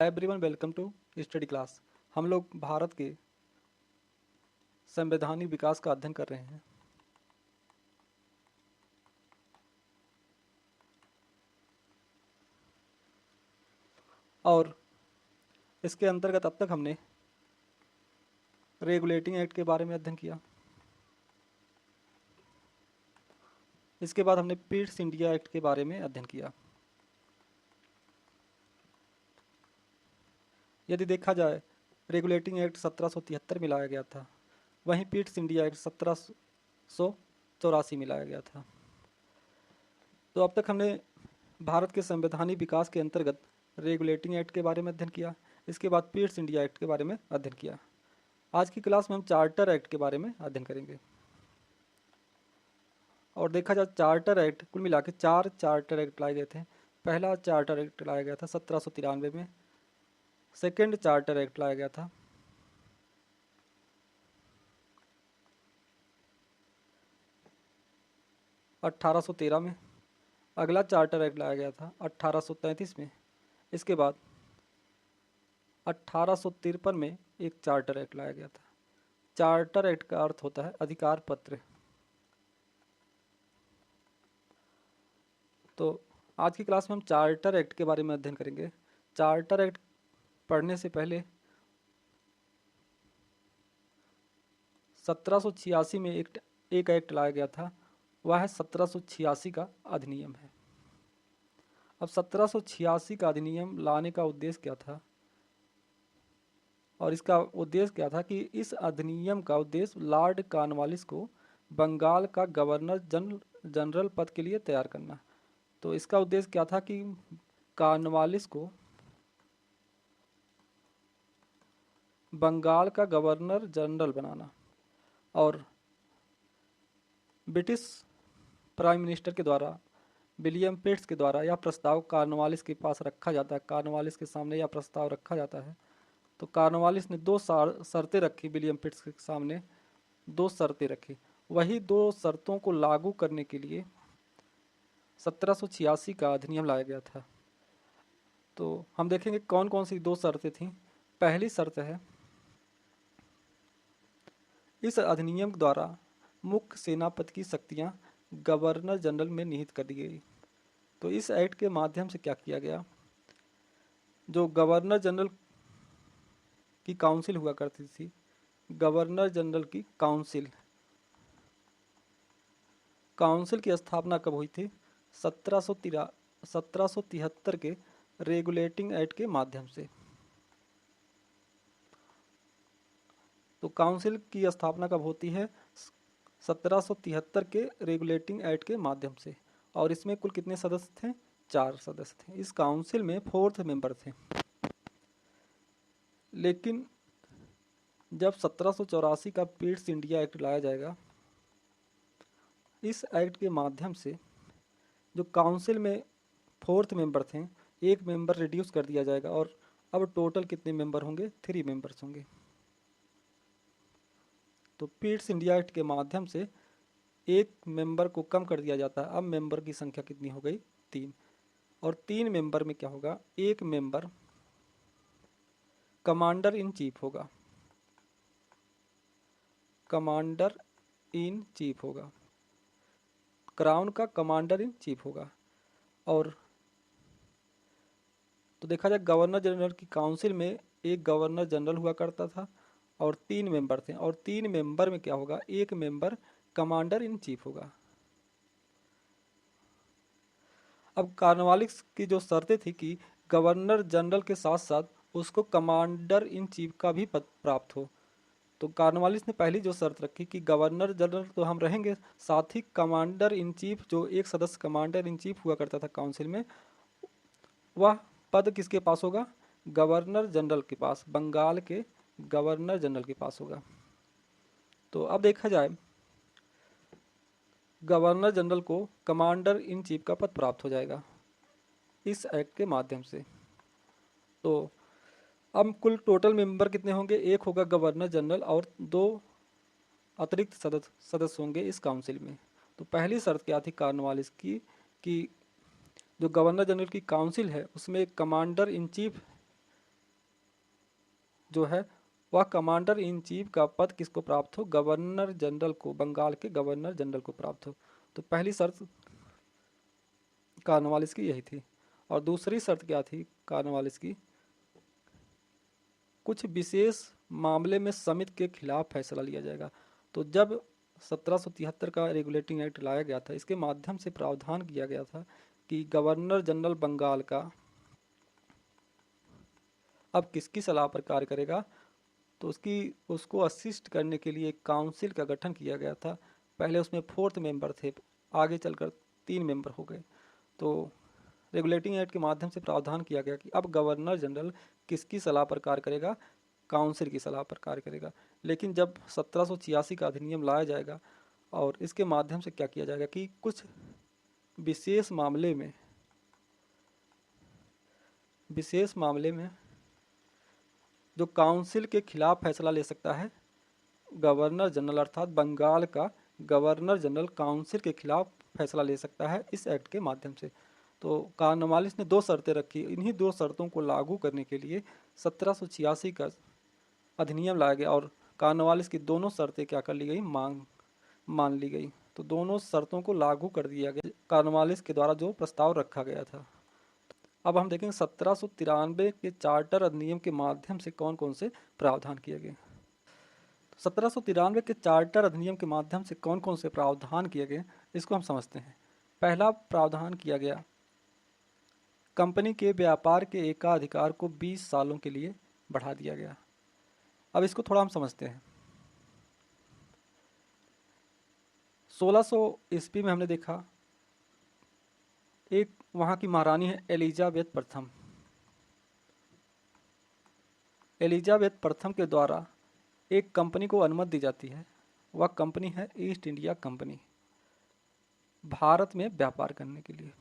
Everyone welcome to study class. हम लोग भारत के संवैधानिक विकास का अध्ययन कर रहे हैं। और इसके अंतर्गत अब तक हमने रेगुलेटिंग एक्ट के बारे में अध्ययन किया। इसके बाद हमने पिट्स इंडिया एक्ट के बारे में अध्ययन किया। यदि देखा जाए, रेगुलेटिंग एक्ट 1773 में लाया गया था, वहीं पिट्स इंडिया एक्ट 1784 में लाया गया था। तो अब तक हमने भारत के संवैधानिक विकास के अंतर्गत रेगुलेटिंग एक्ट के बारे में अध्ययन किया। इसके बाद पिट्स इंडिया एक्ट के बारे में अध्ययन किया। आज की क्लास में हम चार्टर एक्ट के बारे में अध्ययन करेंगे। और देखा जाए, चार्टर एक्ट कुल मिला के 4 चार्टर एक्ट लाए गए थे। पहला चार्टर एक्ट लाया गया था 1793 में। सेकेंड चार्टर एक्ट लाया गया था 1813 में। अगला चार्टर एक्ट लाया गया था 1833 में। इसके बाद 1853 में एक चार्टर एक्ट लाया गया था। चार्टर एक्ट का अर्थ होता है अधिकार पत्र। तो आज की क्लास में हम चार्टर एक्ट के बारे में अध्ययन करेंगे। चार्टर एक्ट पढ़ने से पहले 1786 में एक एक्ट लाया गया था, वह है 1786 का अधिनियम है। अब 1786 का अधिनियम लाने का उद्देश्य क्या था, और इसका उद्देश्य क्या था कि इस अधिनियम का उद्देश्य लॉर्ड कॉर्नवालिस को बंगाल का गवर्नर जनरल पद के लिए तैयार करना। तो इसका उद्देश्य क्या था कि कॉर्नवालिस को बंगाल का गवर्नर जनरल बनाना। और ब्रिटिश प्राइम मिनिस्टर के द्वारा, विलियम पिट्स के द्वारा यह प्रस्ताव कॉर्नवालिस के पास रखा जाता है। कॉर्नवालिस के सामने यह प्रस्ताव रखा जाता है। तो कॉर्नवालिस ने 2 शर्तें रखी। विलियम पिट्स के सामने 2 शर्तें रखी। वही 2 शर्तों को लागू करने के लिए 1786 का अधिनियम लाया गया था। तो हम देखेंगे कौन कौन सी 2 शर्तें थीं। पहली शर्त है, इस अधिनियम द्वारा मुख्य सेनापति की शक्तियां गवर्नर जनरल में निहित कर दी गई। तो इस एक्ट के माध्यम से क्या किया गया, जो गवर्नर जनरल की काउंसिल हुआ करती थी, गवर्नर जनरल की काउंसिल की स्थापना कब हुई थी? 1773 के रेगुलेटिंग एक्ट के माध्यम से। तो काउंसिल की स्थापना कब होती है? 1773 के रेगुलेटिंग एक्ट के माध्यम से। और इसमें कुल कितने सदस्य थे? 4 सदस्य थे। इस काउंसिल में 4th मेंबर थे। लेकिन जब 1784 का पिट्स इंडिया एक्ट लाया जाएगा, इस एक्ट के माध्यम से जो काउंसिल में 4th मेंबर थे, 1 मेंबर रिड्यूस कर दिया जाएगा। और अब टोटल कितने मेंबर होंगे? 3 मेंबर्स होंगे। तो पिट्स इंडिया एक्ट के माध्यम से 1 मेंबर को कम कर दिया जाता है। अब मेंबर की संख्या कितनी हो गई? 3। और 3 मेंबर में क्या होगा? 1 मेंबर कमांडर इन चीफ होगा। कमांडर इन चीफ होगा, क्राउन का कमांडर इन चीफ होगा। और तो देखा जाए, गवर्नर जनरल की काउंसिल में एक गवर्नर जनरल हुआ करता था और 3 मेंबर थे। और 3 मेंबर में क्या होगा? 1 मेंबर कमांडर इन चीफ होगा। अब कॉर्नवालिस की जो शर्तें थी कि गवर्नर जनरल के साथ साथ उसको कमांडर इन चीफ का भी पद प्राप्त हो, तो कॉर्नवालिस ने पहली जो शर्त रखी कि गवर्नर जनरल तो हम रहेंगे, साथ ही कमांडर इन चीफ, जो एक सदस्य कमांडर इन चीफ हुआ करता था काउंसिल में, वह पद किसके पास होगा? गवर्नर जनरल के पास, बंगाल के गवर्नर जनरल के पास होगा। तो अब देखा जाए, गवर्नर जनरल को कमांडर इन चीफ का पद प्राप्त हो जाएगा इस एक्ट के माध्यम से। तो अब कुल टोटल मेंबर कितने होंगे? 1 होगा गवर्नर जनरल और 2 अतिरिक्त सदस्य होंगे इस काउंसिल में। तो पहली शर्त क्या थी कॉर्नवालिस की कि जो गवर्नर जनरल की काउंसिल है उसमें कमांडर इन चीफ जो है वह कमांडर इन चीफ का पद किसको प्राप्त हो, गवर्नर जनरल को, बंगाल के गवर्नर जनरल को प्राप्त हो। तो पहली शर्त कॉर्नवालिस की यही थी। और दूसरी शर्त क्या थी कॉर्नवालिस की, कुछ विशेष मामले में समिति के खिलाफ फैसला लिया जाएगा। तो जब 1773 का रेगुलेटिंग एक्ट लाया गया था, इसके माध्यम से प्रावधान किया गया था कि गवर्नर जनरल बंगाल का अब किसकी सलाह पर कार्य करेगा, तो उसको असिस्ट करने के लिए एक काउंसिल का गठन किया गया था। पहले उसमें 4th मेंबर थे, आगे चलकर 3 मेंबर हो गए। तो रेगुलेटिंग एक्ट के माध्यम से प्रावधान किया गया कि अब गवर्नर जनरल किसकी सलाह पर कार्य करेगा, काउंसिल की सलाह पर कार्य करेगा। लेकिन जब 1786 का अधिनियम लाया जाएगा और इसके माध्यम से क्या किया जाएगा कि कुछ विशेष मामले में जो काउंसिल के खिलाफ फैसला ले सकता है गवर्नर जनरल, अर्थात बंगाल का गवर्नर जनरल काउंसिल के खिलाफ फैसला ले सकता है इस एक्ट के माध्यम से। तो कॉर्नवालिस ने 2 शर्तें रखी। इन्हीं 2 शर्तों को लागू करने के लिए 1786 का अधिनियम लाया गया और कॉर्नवालिस की दोनों शर्तें क्या कर ली गई, मान ली गई। तो दोनों शर्तों को लागू कर दिया गया कॉर्नवालिस के द्वारा जो प्रस्ताव रखा गया था। अब हम देखेंगे 1793 के चार्टर अधिनियम के माध्यम से कौन कौन से प्रावधान किए गए। 1793 के चार्टर अधिनियम के माध्यम से कौन कौन से प्रावधान किए गए, इसको हम समझते हैं। पहला प्रावधान किया गया, कंपनी के व्यापार के एकाधिकार को 20 सालों के लिए बढ़ा दिया गया। अब इसको थोड़ा हम समझते हैं। 1600 ईस्वी में हमने देखा एक वहाँ की महारानी है एलिजाबेथ प्रथम। एलिजाबेथ प्रथम के द्वारा एक कंपनी को अनुमति दी जाती है, वह कंपनी है ईस्ट इंडिया कंपनी, भारत में व्यापार करने के लिए।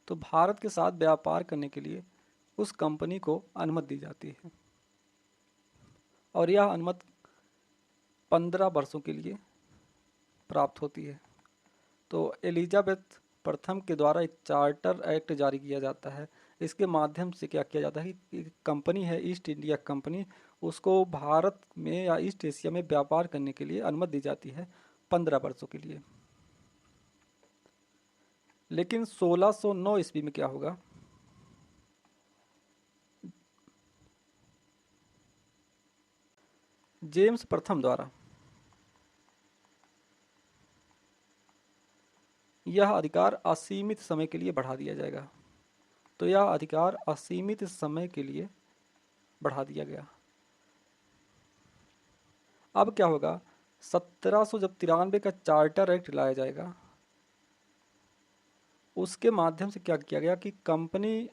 तो भारत के साथ व्यापार करने के लिए उस कंपनी को अनुमति दी जाती है और यह अनुमति 15 वर्षों के लिए प्राप्त होती है। तो एलिजाबेथ प्रथम के द्वारा एक चार्टर एक्ट जारी किया जाता है। इसके माध्यम से क्या किया जाता है कि कंपनी है ईस्ट इंडिया कंपनी, उसको भारत में या ईस्ट एशिया में व्यापार करने के लिए अनुमति दी जाती है 15 वर्षों के लिए। लेकिन 1609 ईस्वी में क्या होगा, जेम्स प्रथम द्वारा यह अधिकार असीमित समय के लिए बढ़ा दिया जाएगा। तो यह अधिकार असीमित समय के लिए बढ़ा दिया गया। अब क्या होगा, 1793 का चार्टर एक्ट लाया जाएगा, उसके माध्यम से क्या किया गया कि कंपनी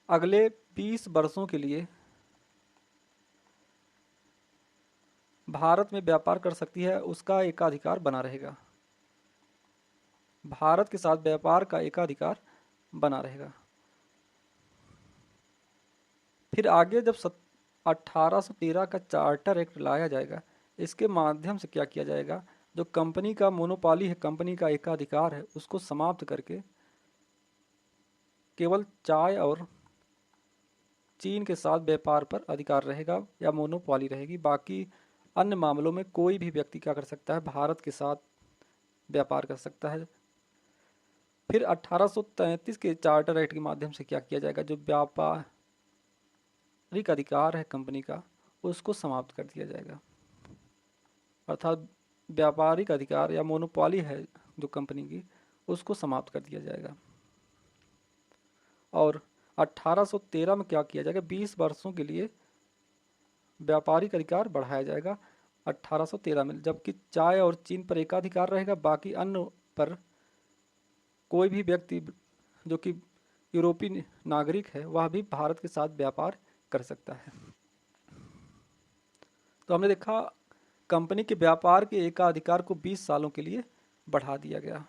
अगले 20 वर्षों के लिए भारत में व्यापार कर सकती है, उसका एकाधिकार बना रहेगा, भारत के साथ व्यापार का एकाधिकार बना रहेगा। फिर आगे जब 1813 का चार्टर एक्ट लाया जाएगा, इसके माध्यम से क्या किया जाएगा, जो कंपनी का मोनोपोली है, कंपनी का एकाधिकार है, उसको समाप्त करके केवल चाय और चीन के साथ व्यापार पर अधिकार रहेगा या मोनोपोली रहेगी। बाकी अन्य मामलों में कोई भी व्यक्ति क्या कर सकता है, भारत के साथ व्यापार कर सकता है। फिर 1833 के चार्टर एक्ट के माध्यम से क्या किया जाएगा, जो व्यापारिक अधिकार है कंपनी का, उसको समाप्त कर दिया जाएगा। अर्थात व्यापारिक अधिकार या मोनोपोली है जो कंपनी की, उसको समाप्त कर दिया जाएगा। और 1813 में क्या किया जाएगा, 20 वर्षों के लिए व्यापारिक अधिकार बढ़ाया जाएगा 1813 में, जबकि चाय और चीन पर एकाधिकार रहेगा, बाकी अन्य पर कोई भी व्यक्ति जो कि यूरोपीय नागरिक है वह भी भारत के साथ व्यापार कर सकता है। तो हमने देखा कंपनी के व्यापार के एकाधिकार को 20 सालों के लिए बढ़ा दिया गया।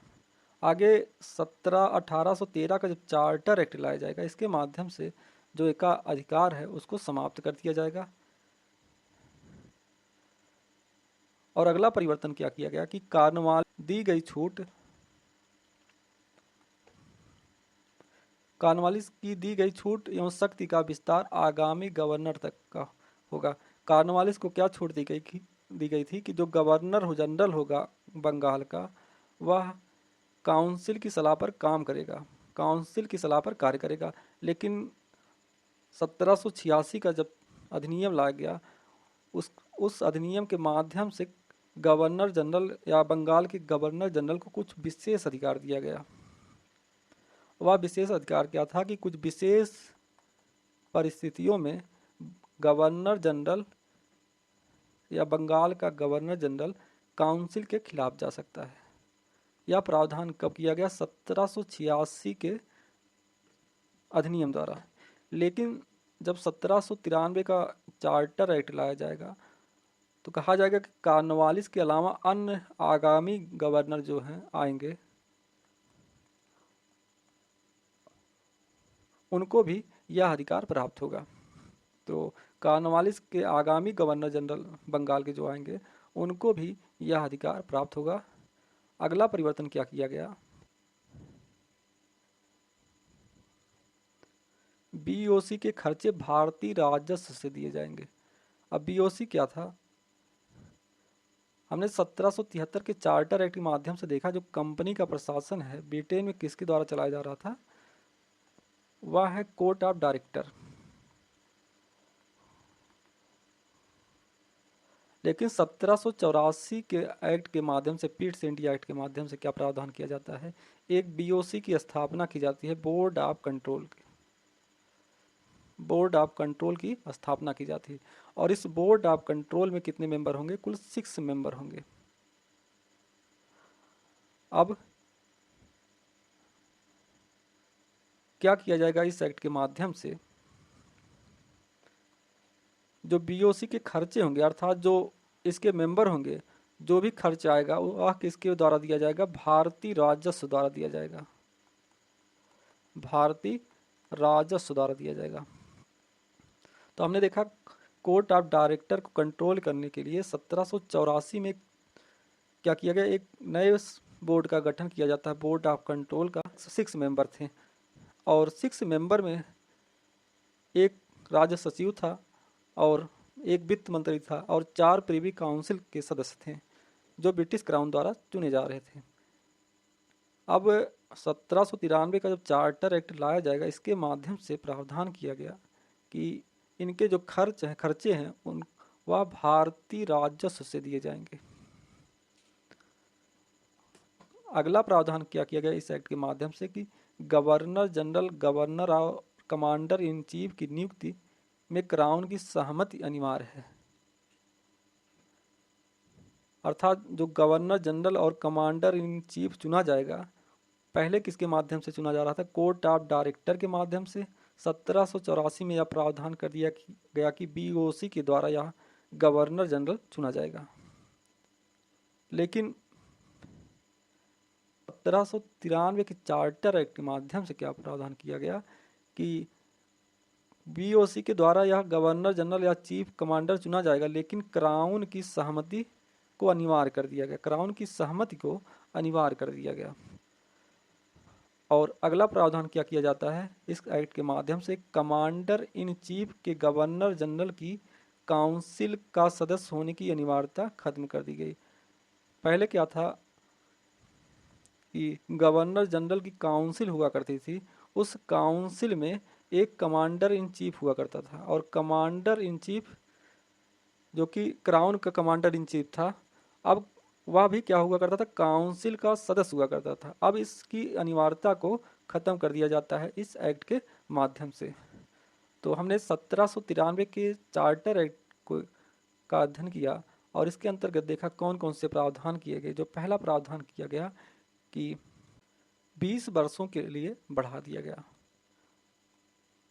आगे 1813 का जब चार्टर एक्ट लाया जाएगा, इसके माध्यम से जो एकाधिकार है उसको समाप्त कर दिया जाएगा। और अगला परिवर्तन क्या किया गया कि कॉर्नवालिस की दी गई छूट एवं शक्ति का विस्तार आगामी गवर्नर तक का होगा। कॉर्नवालिस को क्या छूट दी गई थी कि जो गवर्नर जनरल होगा बंगाल का, वह काउंसिल की सलाह पर काम करेगा, काउंसिल की सलाह पर कार्य करेगा। लेकिन 1786 का जब अधिनियम लाया गया, उस अधिनियम के माध्यम से गवर्नर जनरल या बंगाल के गवर्नर जनरल को कुछ विशेष अधिकार दिया गया। वह विशेष अधिकार क्या था कि कुछ विशेष परिस्थितियों में गवर्नर जनरल या बंगाल का गवर्नर जनरल काउंसिल के खिलाफ जा सकता है। यह प्रावधान कब किया गया? 1786 के अधिनियम द्वारा। लेकिन जब 1793 का चार्टर एक्ट लाया जाएगा तो कहा जाएगा कि कॉर्नवालिस के अलावा अन्य आगामी गवर्नर जो हैं आएंगे, उनको भी यह अधिकार प्राप्त होगा। तो कॉर्नवालिस के आगामी गवर्नर जनरल बंगाल के जो आएंगे, उनको भी यह अधिकार प्राप्त होगा। अगला परिवर्तन क्या किया गया? बीओसी के खर्चे भारतीय राजस्व से दिए जाएंगे। अब बीओसी क्या था? हमने 1773 के चार्टर एक्ट के माध्यम से देखा, जो कंपनी का प्रशासन है ब्रिटेन में किसके द्वारा चलाया जा रहा था? वह है कोर्ट ऑफ डायरेक्टर। लेकिन 1784 के एक्ट के माध्यम से, पिट्स इंडिया एक्ट के माध्यम से क्या प्रावधान किया जाता है? एक बीओसी की स्थापना की जाती है, बोर्ड ऑफ कंट्रोल की स्थापना की जाती है। और इस बोर्ड ऑफ कंट्रोल में कितने मेंबर होंगे? कुल 6 मेंबर होंगे। अब क्या किया जाएगा इस एक्ट के माध्यम से? जो बीओसी के खर्चे होंगे, अर्थात जो इसके मेंबर होंगे, जो भी खर्च आएगा वह किसके द्वारा दिया जाएगा? भारतीय राजस्व द्वारा दिया जाएगा। भारतीय राजस्व द्वारा दिया जाएगा। तो हमने देखा कोर्ट ऑफ डायरेक्टर को कंट्रोल करने के लिए 1784 में क्या किया गया? एक नए बोर्ड का गठन किया जाता है, बोर्ड ऑफ कंट्रोल का। 6 मेंबर थे और 6 मेंबर में एक राज्य सचिव था और एक वित्त मंत्री था और 4 प्रिवी काउंसिल के सदस्य थे जो ब्रिटिश क्राउन द्वारा चुने जा रहे थे। अब 1793 का जब चार्टर एक्ट लाया जाएगा, इसके माध्यम से प्रावधान किया गया कि इनके जो खर्चे हैं उन वह भारतीय राजस्व से दिए जाएंगे। अगला प्रावधान क्या किया गया इस एक्ट के माध्यम से कि गवर्नर जनरल, गवर्नर और कमांडर इन चीफ की नियुक्ति में क्राउन की सहमति अनिवार्य है। अर्थात जो गवर्नर जनरल और कमांडर इन चीफ चुना जाएगा, पहले किसके माध्यम से चुना जा रहा था? कोर्ट ऑफ डायरेक्टर के माध्यम से। 1784 में यह प्रावधान कर दिया गया कि बीओसी के द्वारा यह गवर्नर जनरल चुना जाएगा। लेकिन 1793 के चार्टर एक्ट के माध्यम से क्या प्रावधान किया गया कि बीओसी के द्वारा यह गवर्नर जनरल या चीफ कमांडर चुना जाएगा, लेकिन क्राउन की सहमति को अनिवार्य कर दिया गया। क्राउन की सहमति को अनिवार्य कर दिया गया। और अगला प्रावधान क्या किया जाता है इस एक्ट के माध्यम से? कमांडर इन चीफ के गवर्नर जनरल की काउंसिल का सदस्य होने की अनिवार्यता खत्म कर दी गई। पहले क्या था कि गवर्नर जनरल की काउंसिल हुआ करती थी, उस काउंसिल में एक कमांडर इन चीफ हुआ करता था और कमांडर इन चीफ जो कि क्राउन का कमांडर इन चीफ था, अब वह भी क्या हुआ करता था? काउंसिल का सदस्य हुआ करता था। अब इसकी अनिवार्यता को खत्म कर दिया जाता है इस एक्ट के माध्यम से। तो हमने 1793 के चार्टर एक्ट का अध्ययन किया और इसके अंतर्गत देखा कौन कौन से प्रावधान किए गए। जो पहला प्रावधान किया गया कि 20 वर्षों के लिए बढ़ा दिया गया।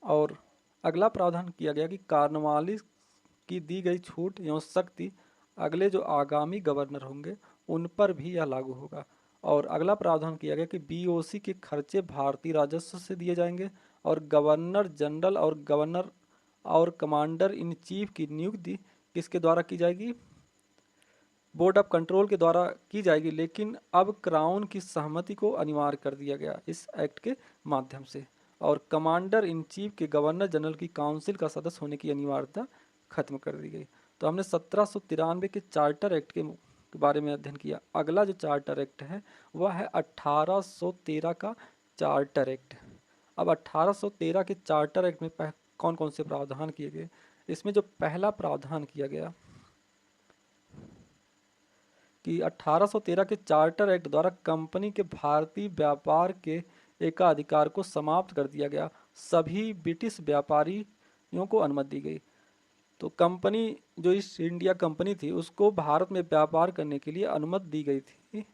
और अगला प्रावधान किया गया कि कॉर्नवालिस की दी गई छूट एवं शक्ति अगले जो आगामी गवर्नर होंगे उन पर भी यह लागू होगा। और अगला प्रावधान किया गया कि बीओसी के खर्चे भारतीय राजस्व से दिए जाएंगे और गवर्नर जनरल और कमांडर इन चीफ की नियुक्ति किसके द्वारा की जाएगी? बोर्ड ऑफ कंट्रोल के द्वारा की जाएगी, लेकिन अब क्राउन की सहमति को अनिवार्य कर दिया गया इस एक्ट के माध्यम से। और कमांडर इन चीफ के गवर्नर जनरल की काउंसिल का सदस्य होने की अनिवार्यता खत्म कर दी गई। तो हमने 1793 के चार्टर एक्ट के बारे में अध्ययन किया। अगला जो चार्टर एक्ट है वह है 1813 का चार्टर एक्ट। अब 1813 के चार्टर एक्ट में कौन कौन से प्रावधान किए गए? इसमें जो पहला प्रावधान किया गया कि 1813 के चार्टर एक्ट द्वारा कंपनी के भारतीय व्यापार के एकाधिकार को समाप्त कर दिया गया। सभी ब्रिटिश व्यापारियों को अनुमति दी गई। तो कंपनी जो ईस्ट इंडिया कंपनी थी उसको भारत में व्यापार करने के लिए अनुमति दी गई थी।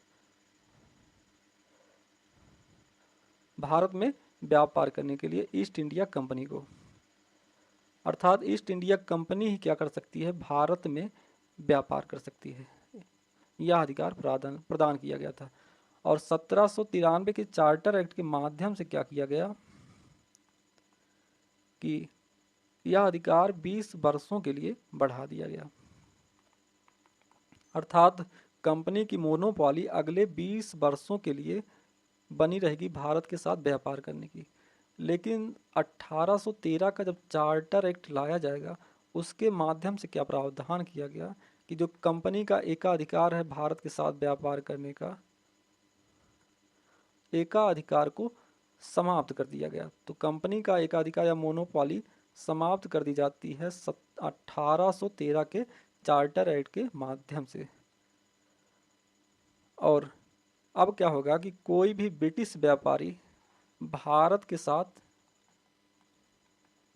भारत में व्यापार करने के लिए ईस्ट इंडिया कंपनी को, अर्थात ईस्ट इंडिया कंपनी ही क्या कर सकती है? भारत में व्यापार कर सकती है। यह अधिकार प्रदान किया गया था। और 1793 के चार्टर एक्ट के माध्यम से क्या किया गया कि यह अधिकार 20 वर्षों के लिए बढ़ा दिया गया, अर्थात कंपनी की मोनोपॉली अगले 20 वर्षों के लिए बनी रहेगी भारत के साथ व्यापार करने की। लेकिन 1813 का जब चार्टर एक्ट लाया जाएगा उसके माध्यम से क्या प्रावधान किया गया कि जो कंपनी का एकाधिकार है भारत के साथ व्यापार करने का, एकाधिकार को समाप्त कर दिया गया। तो कंपनी का एकाधिकार या मोनोपॉली समाप्त कर दी जाती है 1813 के चार्टर एक्ट के माध्यम से। और अब क्या होगा कि कोई भी ब्रिटिश व्यापारी भारत के साथ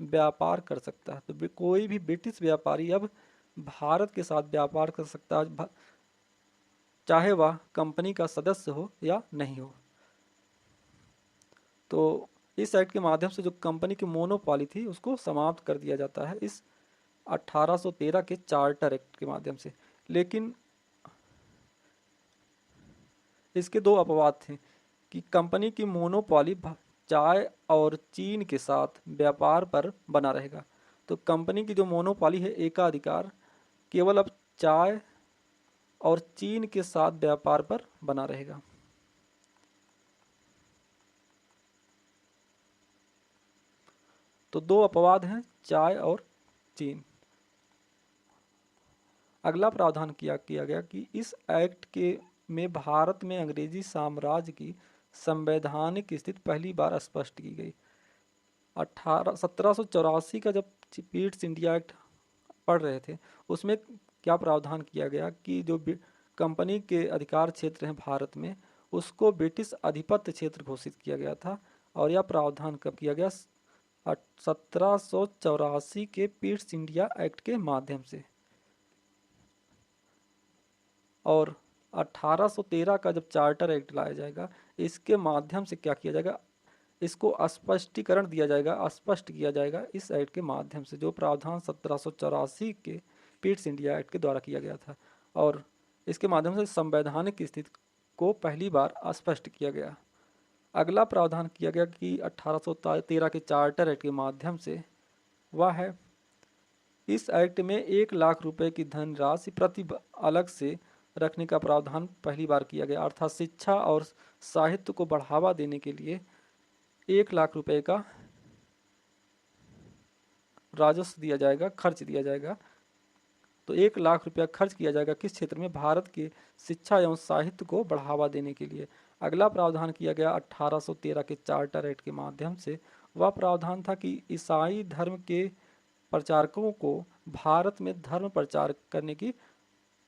व्यापार कर सकता है। तो कोई भी ब्रिटिश व्यापारी अब भारत के साथ व्यापार कर सकता है, चाहे वह कंपनी का सदस्य हो या नहीं हो। तो इस एक्ट के माध्यम से जो कंपनी की मोनोपॉली थी उसको समाप्त कर दिया जाता है इस 1813 के चार्टर एक्ट के माध्यम से। लेकिन इसके दो अपवाद थे कि कंपनी की मोनोपॉली चाय और चीन के साथ व्यापार पर बना रहेगा। तो कंपनी की जो मोनोपॉली है एकाधिकार केवल अब चाय और चीन के साथ व्यापार पर बना रहेगा। तो दो अपवाद हैं, चाय और चीन। अगला प्रावधान किया गया कि इस एक्ट के में भारत में अंग्रेजी साम्राज्य की संवैधानिक स्थिति पहली बार स्पष्ट की गई। 1784 का जब पीट्स इंडिया एक्ट पढ़ रहे थे उसमें क्या प्रावधान किया गया कि जो कंपनी के अधिकार क्षेत्र हैं भारत में उसको ब्रिटिश आधिपत्य क्षेत्र घोषित किया गया था। और यह प्रावधान कब किया गया? 1784 के पीट्स इंडिया एक्ट के माध्यम से। और 1813 का जब चार्टर एक्ट लाया जाएगा इसके माध्यम से क्या किया जाएगा? इसको स्पष्टीकरण दिया जाएगा, स्पष्ट किया जाएगा इस एक्ट के माध्यम से, जो प्रावधान 1784 के पीट्स इंडिया एक्ट के द्वारा किया गया था। और इसके माध्यम से संवैधानिक स्थिति को पहली बार स्पष्ट किया गया। अगला प्रावधान किया गया कि 1813 के चार्टर एक्ट के माध्यम से वह है इस एक्ट में 1 लाख रुपए की धनराशि प्रति अलग से रखने का प्रावधान पहली बार किया गया। अर्थात शिक्षा और साहित्य को बढ़ावा देने के लिए 1 लाख रुपए का राजस्व दिया जाएगा, खर्च दिया जाएगा। तो 1 लाख रुपया खर्च किया जाएगा किस क्षेत्र में? भारत के शिक्षा एवं साहित्य को बढ़ावा देने के लिए। अगला प्रावधान किया गया 1813 के चार्टर एक्ट के माध्यम से, वह प्रावधान था कि ईसाई धर्म के प्रचारकों को भारत में धर्म प्रचार करने की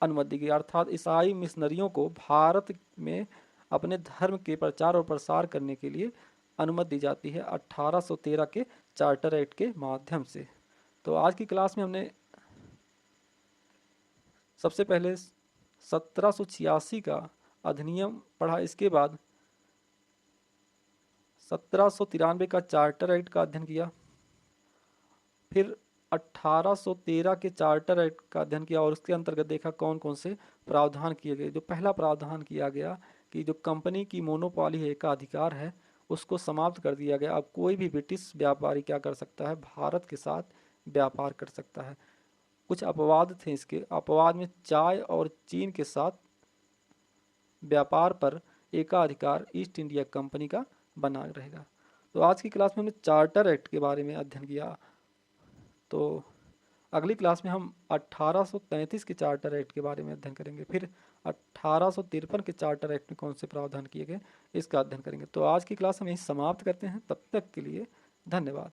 अनुमति दी गई। अर्थात ईसाई मिशनरियों को भारत में अपने धर्म के प्रचार और प्रसार करने के लिए अनुमति दी जाती है 1813 के चार्टर एक्ट के माध्यम से। तो आज की क्लास में हमने सबसे पहले 1786 का अधिनियम पढ़ा, इसके बाद 1793 का चार्टर एक्ट का अध्ययन किया, फिर 1813 के चार्टर एक्ट का अध्ययन किया और उसके अंतर्गत देखा कौन कौन से प्रावधान किए गए। जो पहला प्रावधान किया गया कि जो कंपनी की मोनोपोली है, एकाधिकार है, उसको समाप्त कर दिया गया। अब कोई भी ब्रिटिश व्यापारी क्या कर सकता है, भारत के साथ व्यापार कर सकता है। कुछ अपवाद थे इसके, अपवाद में चाय और चीन के साथ व्यापार पर एकाधिकार ईस्ट इंडिया कंपनी का बना रहेगा। तो आज की क्लास में हमने चार्टर एक्ट के बारे में अध्ययन किया। तो अगली क्लास में हम 1833 के चार्टर एक्ट के बारे में अध्ययन करेंगे, फिर 1853 के चार्टर एक्ट में कौन से प्रावधान किए गए इसका अध्ययन करेंगे। तो आज की क्लास हम यहीं समाप्त करते हैं। तब तक के लिए धन्यवाद।